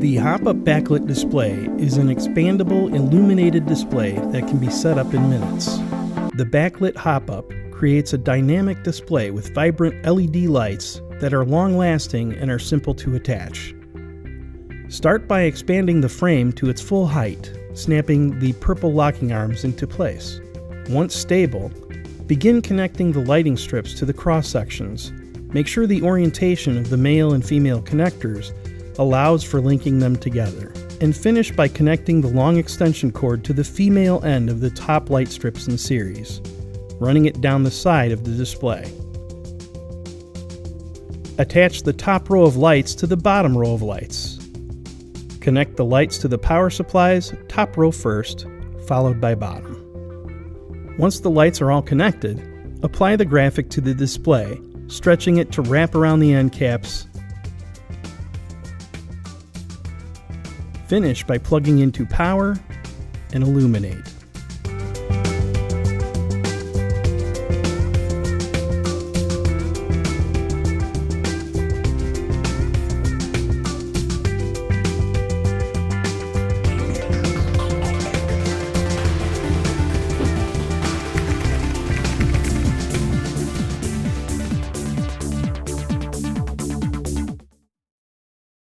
The Hopup backlit display is an expandable illuminated display that can be set up in minutes. The Backlit Hopup creates a dynamic display with vibrant LED lights that are long-lasting and are simple to attach. Start by expanding the frame to its full height, snapping the purple locking arms into place. Once stable, begin connecting the lighting strips to the cross sections. Make sure the orientation of the male and female connectors allows for linking them together, and finish by connecting the long extension cord to the female end of the top light strips in series, running it down the side of the display. Attach the top row of lights to the bottom row of lights. Connect the lights to the power supplies, top row first, followed by bottom. Once the lights are all connected, apply the graphic to the display, stretching it to wrap around the end caps. Finish by plugging into power and illuminate.